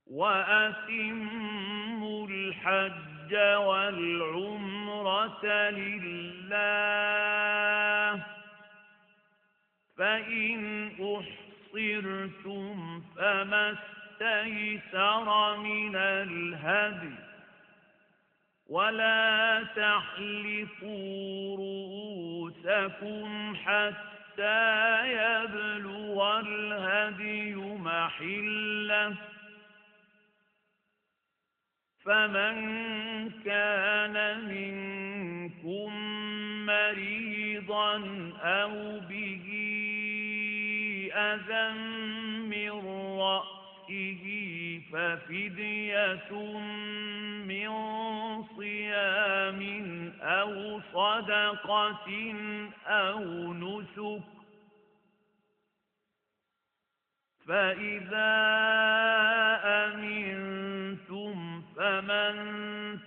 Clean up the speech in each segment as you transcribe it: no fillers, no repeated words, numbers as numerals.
وأتموا الحج والعمرة لله فإن أحصرتم فما استيسر من الهدي ولا تحلقوا رؤوسكم حتى يبلغ الهدي محله فمن كان منكم مريضا أو به أذى من رأسه ففدية من صيام أو صدقة أو نسك فإذا أمنتم فمن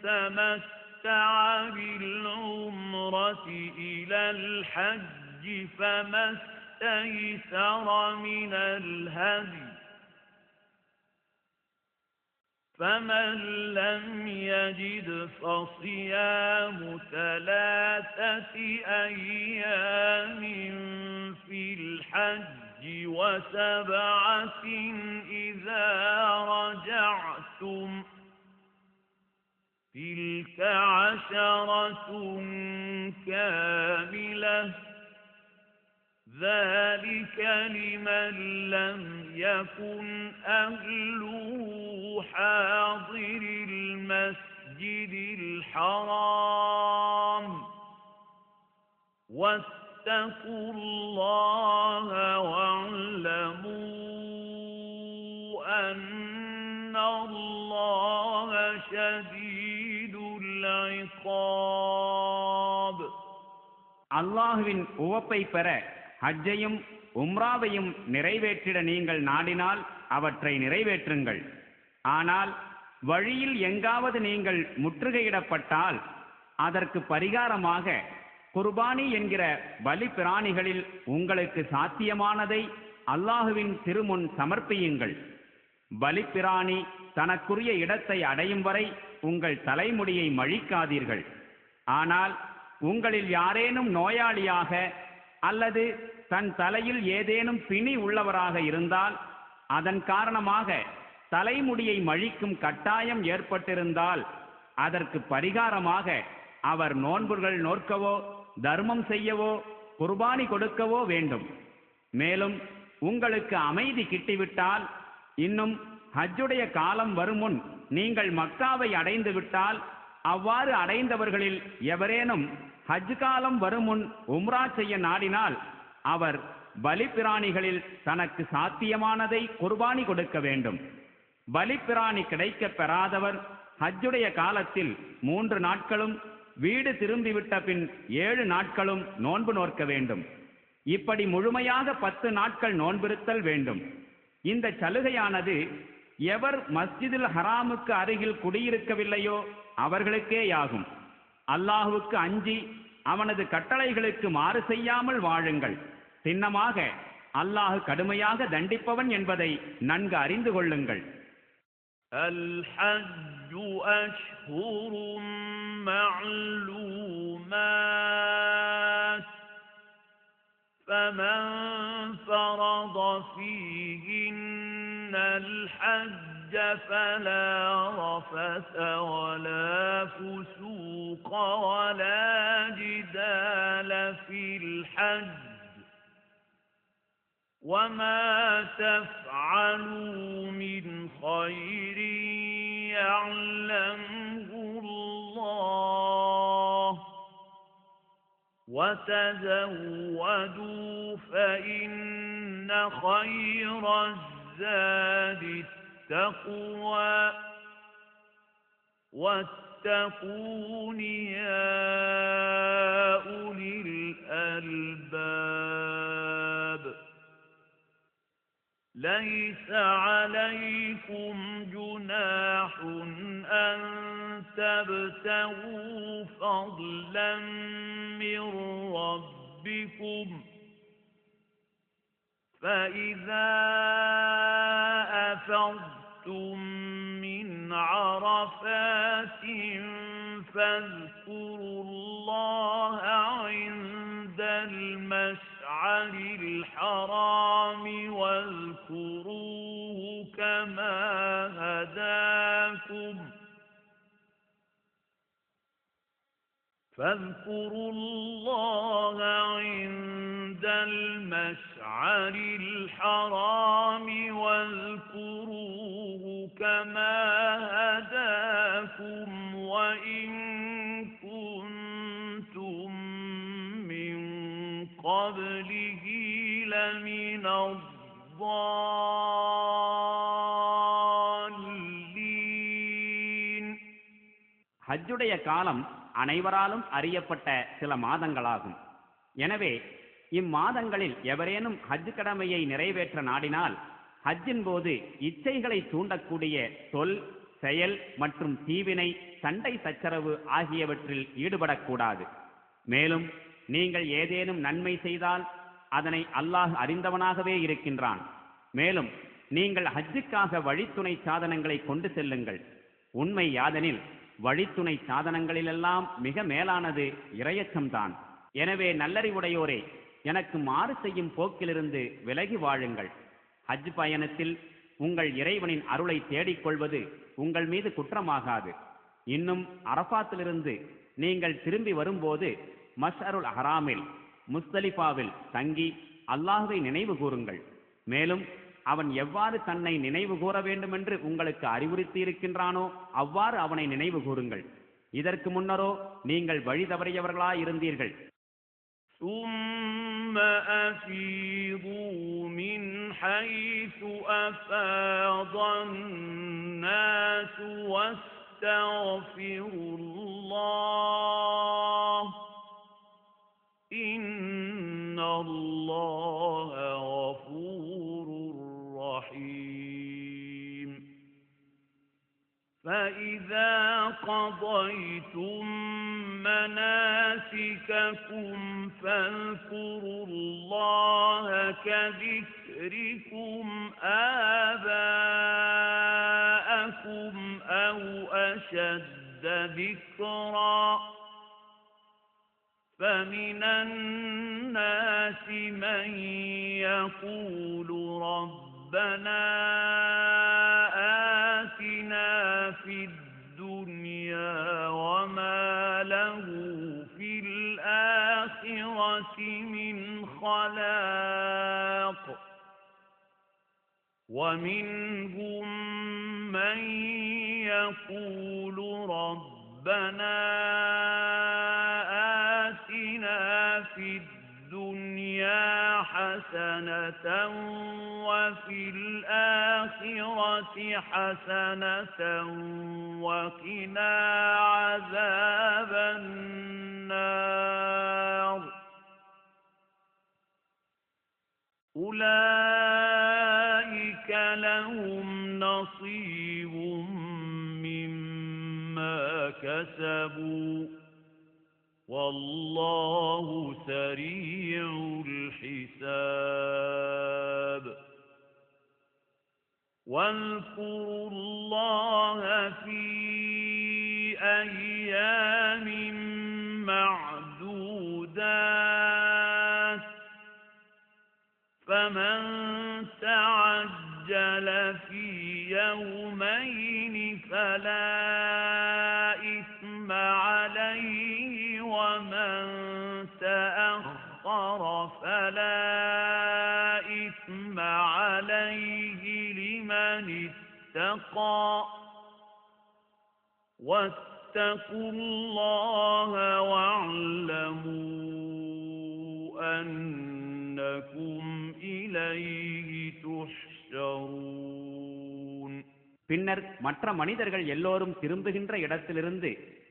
تمتع بالعمرة إلى الحج فما استيسر من الهدي فمن لم يجد فصيام 3 أيام في الحج و7 إذا رجعتم تلك 10 كاملة ذلك لمن لم يكن أهله حاضر المسجد الحرام واتقوا الله واعلموا أن الله شديد العقاب. அல்லாஹ்வின் உவப்பை பெற ஹஜ்ஜையும் உம்ராவையும் நிறைவேற்றிட நீங்கள் நாடினால் அவற்றை நிறைவேற்றுங்கள். ஆனால் வழியில் எங்காவது நீங்கள் முற்றுகையிடப்பட்டால் அதற்கு பரிகாரமாக குர்பானி என்கிற பலி பிராணிகளில் உங்களுக்கு சாத்தியமானதை அல்லாஹுவின் திருமுன் சமர்ப்பியுங்கள். பலிப்பிராணி தனக்குரிய இடத்தை அடையும் வரை உங்கள் தலைமுடியை மழிக்காதீர்கள். ஆனால் உங்களில் யாரேனும் நோயாளியாக அல்லது தன் தலையில் ஏதேனும் பிணி உள்ளவராக இருந்தால், அதன் காரணமாக தலைமுடியை மழிக்கும் கட்டாயம் ஏற்பட்டிருந்தால், அதற்கு பரிகாரமாக அவர் நோன்புகள் நோற்கவோ தர்மம் செய்யவோ குர்பானி கொடுக்கவோ வேண்டும். மேலும் உங்களுக்கு அமைதி கிட்டிவிட்டால், இன்னும் ஹஜ்ஜுடைய காலம் வருமுன் நீங்கள் மக்காவை அடைந்து விட்டால், அவ்வாறு அடைந்தவர்களில் எவரேனும் ஹஜ் காலம் வருமுன் உம்ரா செய்ய நாடினால் அவர் பலிப்பிராணிகளில் தனக்கு சாத்தியமானதை குர்பானி கொடுக்க வேண்டும். பலிப்பிராணி கிடைக்க பெறாதவர் ஹஜ்ஜுடைய காலத்தில் 3 நாட்களும் வீடு திரும்பிவிட்ட பின் 7 நாட்களும் நோன்பு நோற்க வேண்டும். இப்படி முழுமையாக 10 நாட்கள் நோன்பிருத்தல் வேண்டும். இந்த சலுகையானது எவர் மஸ்ஜிதுல் ஹராமுக்கு அருகில் குடியிருக்கவில்லையோ அவர்களுக்கேயாகும். அல்லாஹுவுக்கு அஞ்சி அவனது கட்டளைகளுக்கு மாறு செய்யாமல் வாழுங்கள். சின்னமாக அல்லாஹ் கடுமையாக தண்டிப்பவன் என்பதை நன்கு அறிந்து கொள்ளுங்கள். الحج أشهر معلومات فمن فرض فيهن الحج فلا رفث ولا فسوق ولا جدال في الحج وما تفعلوا من خير يعلمه الله وتزودوا فإن خير الزاد التقوى واتقون يا أولي الألباب. ليس عليكم جناح أن تبتغوا فضلا من ربكم فإذا أفضتم عرفات فاذكروا الله عند المشعر الحرام واذكروه كما هداكم فاذكروا الله عند المشعر الحرام واذكروه كما هداكم وإن كنتم من قبله لمن الضالين. ஹஜ்ஜுடைய காலம் அனைவராலும் அறியப்பட்ட சில மாதங்களாகும். எனவே இம்மாதங்களில் எவரேனும் ஹஜ் கடமையை நிறைவேற்ற நாடினால் ஹஜ்ஜின் போது இச்சைகளை தூண்டக்கூடிய சொல், செயல் மற்றும் தீவினை, சண்டை சச்சரவு ஆகியவற்றில் ஈடுபடக்கூடாது. மேலும் நீங்கள் ஏதேனும் நன்மை செய்தால் அதனை அல்லாஹ் அறிந்தவனாகவே இருக்கின்றான். மேலும் நீங்கள் ஹஜ்ஜுக்காக வழித்துணை சாதனங்களை கொண்டு செல்லுங்கள். உண்மை யாதெனில் வழித்துணை சாதனங்களிலெல்லாம் மிக மேலானது இரையச்சம்தான். எனவே நல்லறிவுடையோரே, எனக்கு மாறு செய்யும் போக்கிலிருந்து விலகி வாழுங்கள். ஹஜ் பயணத்தில் உங்கள் இறைவனின் அருளை தேடிக்கொள்வது உங்கள் மீது குற்றமாகாது. இன்னும் அரஃபாத்திலிருந்து நீங்கள் திரும்பி வரும்போது மஷ்அருல் ஹராமில் முஸ்தலிஃபாவில் தங்கி அல்லாஹ்வை நினைவு கூறுங்கள். மேலும் அவன் எவ்வாறு தன்னை நினைவு கூற வேண்டுமென்று உங்களுக்கு அறிவுறுத்தி இருக்கின்றானோ அவ்வாறு அவனை நினைவு கூறுங்கள். இதற்கு முன்னரோ நீங்கள் வழி தவறியவர்களாயிருந்தீர்கள். ثم أفيضوا من حيث أفاض الناس واستغفروا الله إن الله غفور رحيم. فإذا قضيتم مناسككم فاذكروا الله كذكركم آباءكم أو أشد ذكرا فمن الناس من يقول ربنا آتنا في الدنيا وما له في الآخرة من خلاق ومنهم من يقول ربنا آتنا في الدنيا حسنة وفي الآخرة حسنة وقنا عذاب النار. أولئك لهم نصيب مما كسبوا والله سريع الحساب. واذكروا الله في أيام معدودات فمن تعجل في يومين فلا إثم عليه ومن تأخر فلا إثم عليه لمن اتقى واتقوا الله واعلموا أنكم إليه تحشرون. பின்னர் மற்ற மனிதர்கள் எல்லோரும் திரும்புகின்ற இடத்திலிருந்து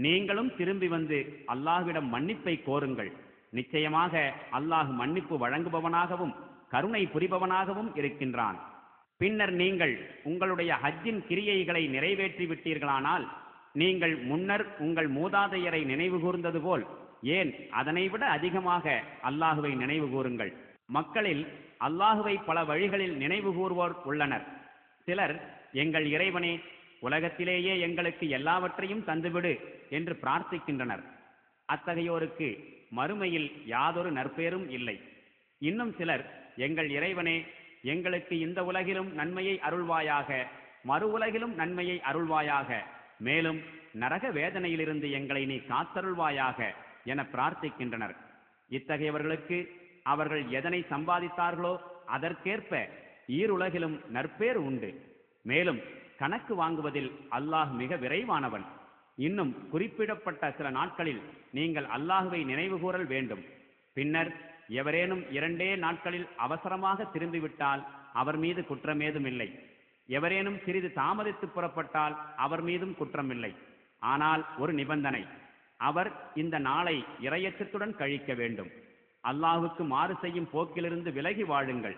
நீங்களும் திரும்பி வந்து அல்லாஹ்விடம் மன்னிப்பை கோருங்கள். நிச்சயமாக அல்லாஹ் மன்னிப்பு வழங்குபவனாகவும் கருணை புரிபவனாகவும் இருக்கின்றான். பின்னர் நீங்கள் உங்களுடைய ஹஜ்ஜின் கிரியைகளை நிறைவேற்றி விட்டீர்களானால் நீங்கள் முன்னர் உங்கள் மூதாதையரை நினைவு கூர்ந்தது போல் ஏன் அதனைவிட அதிகமாக அல்லாஹுவை நினைவு கூறுங்கள். மக்களில் அல்லாஹுவை பல வழிகளில் நினைவு கூறுவோர் உள்ளனர். சிலர், எங்கள் இறைவனே, உலகத்திலேயே எங்களுக்கு எல்லாவற்றையும் தந்துவிடு என்று பிரார்த்திக்கின்றனர். அத்தகையோருக்கு மறுமையில் யாதொரு நற்பேரும் இல்லை. இன்னும் சிலர், எங்கள் இறைவனே, எங்களுக்கு இந்த உலகிலும் நன்மையை அருள்வாயாக, மறு உலகிலும் நன்மையை அருள்வாயாக, மேலும் நரக வேதனையிலிருந்து எங்களை நீ காத்தருள்வாயாக என பிரார்த்திக்கின்றனர். இத்தகையவர்களுக்கு அவர்கள் எதனை சம்பாதித்தார்களோ அதற்கேற்ப ஈருலகிலும் நற்பேறு உண்டு. மேலும் கணக்கு வாங்குவதில் அல்லாஹ் மிக விரைவானவன். இன்னும் குறிப்பிடப்பட்ட சில நாட்களில் நீங்கள் அல்லாஹுவை நினைவுகூரல் வேண்டும். பின்னர் எவரேனும் 2 நாட்களில் அவசரமாக திரும்பிவிட்டால் அவர் மீது குற்றமேதும் இல்லை. எவரேனும் சிறிது தாமதித்து புறப்பட்டால் அவர் மீதும் குற்றமில்லை. ஆனால் ஒரு நிபந்தனை, அவர் இந்த நாளை இறையச்சத்துடன் கழிக்க வேண்டும். அல்லாஹுக்கு மாறு செய்யும் போக்கிலிருந்து விலகி வாழுங்கள்.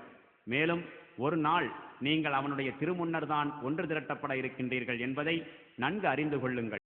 மேலும் ஒரு நாள் நீங்கள் அவனுடைய திருமுன்னர்தான் ஒன்று திரட்டப்பட இருக்கின்றீர்கள் என்பதை நன்கு அறிந்து கொள்ளுங்கள்.